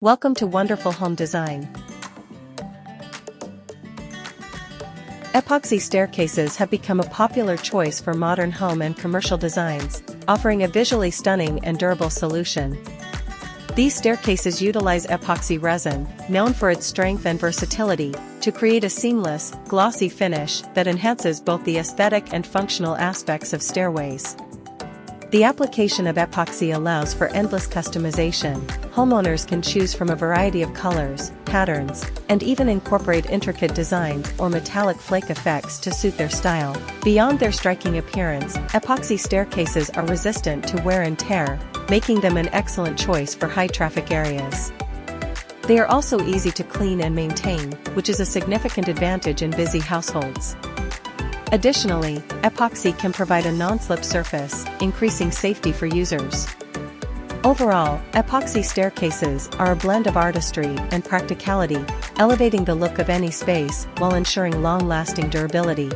Welcome to Wonderful Home Design. Epoxy staircases have become a popular choice for modern home and commercial designs, offering a visually stunning and durable solution. These staircases utilize epoxy resin, known for its strength and versatility, to create a seamless, glossy finish that enhances both the aesthetic and functional aspects of stairways. The application of epoxy allows for endless customization. Homeowners can choose from a variety of colors, patterns, and even incorporate intricate designs or metallic flake effects to suit their style. Beyond their striking appearance, epoxy staircases are resistant to wear and tear, making them an excellent choice for high-traffic areas. They are also easy to clean and maintain, which is a significant advantage in busy households. Additionally, epoxy can provide a non-slip surface, increasing safety for users. Overall, epoxy staircases are a blend of artistry and practicality, elevating the look of any space while ensuring long-lasting durability.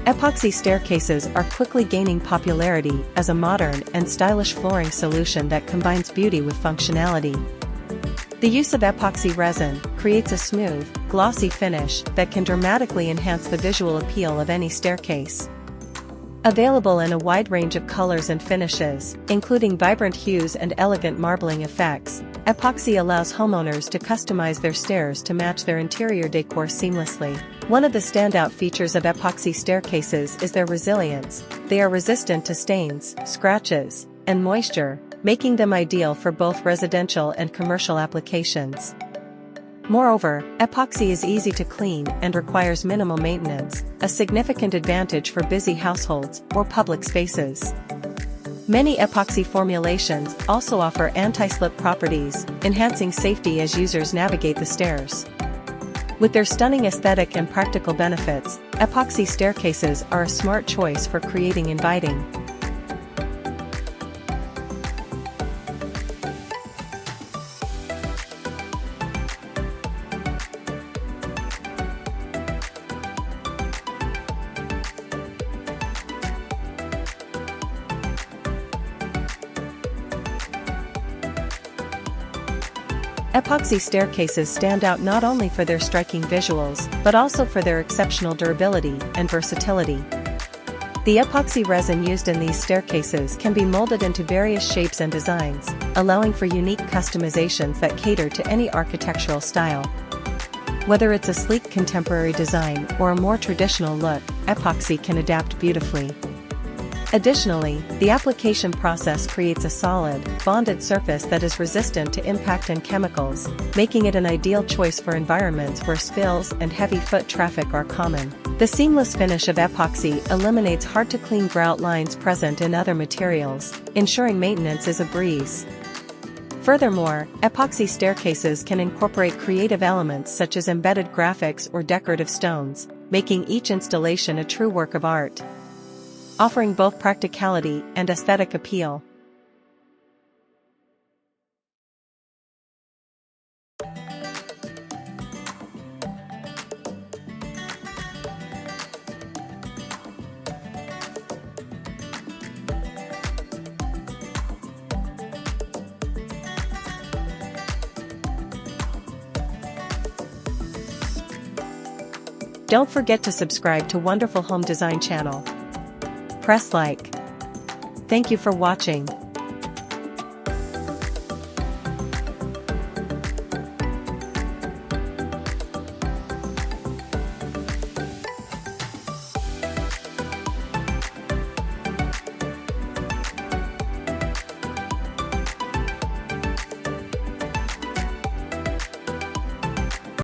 Epoxy staircases are quickly gaining popularity as a modern and stylish flooring solution that combines beauty with functionality. The use of epoxy resin creates a smooth, glossy finish that can dramatically enhance the visual appeal of any staircase. Available in a wide range of colors and finishes, including vibrant hues and elegant marbling effects, epoxy allows homeowners to customize their stairs to match their interior decor seamlessly. One of the standout features of epoxy staircases is their resilience. They are resistant to stains, scratches, and moisture, making them ideal for both residential and commercial applications. Moreover, epoxy is easy to clean and requires minimal maintenance, a significant advantage for busy households or public spaces. Many epoxy formulations also offer anti-slip properties, enhancing safety as users navigate the stairs. With their stunning aesthetic and practical benefits, epoxy staircases are a smart choice for creating inviting. Epoxy staircases stand out not only for their striking visuals, but also for their exceptional durability and versatility. The epoxy resin used in these staircases can be molded into various shapes and designs, allowing for unique customizations that cater to any architectural style. Whether it's a sleek contemporary design or a more traditional look, epoxy can adapt beautifully. Additionally, the application process creates a solid, bonded surface that is resistant to impact and chemicals, making it an ideal choice for environments where spills and heavy foot traffic are common. The seamless finish of epoxy eliminates hard-to-clean grout lines present in other materials, ensuring maintenance is a breeze. Furthermore, epoxy staircases can incorporate creative elements such as embedded graphics or decorative stones, making each installation a true work of art, offering both practicality and aesthetic appeal. Don't forget to subscribe to Wonderful Home Design channel. Press like. Thank you for watching.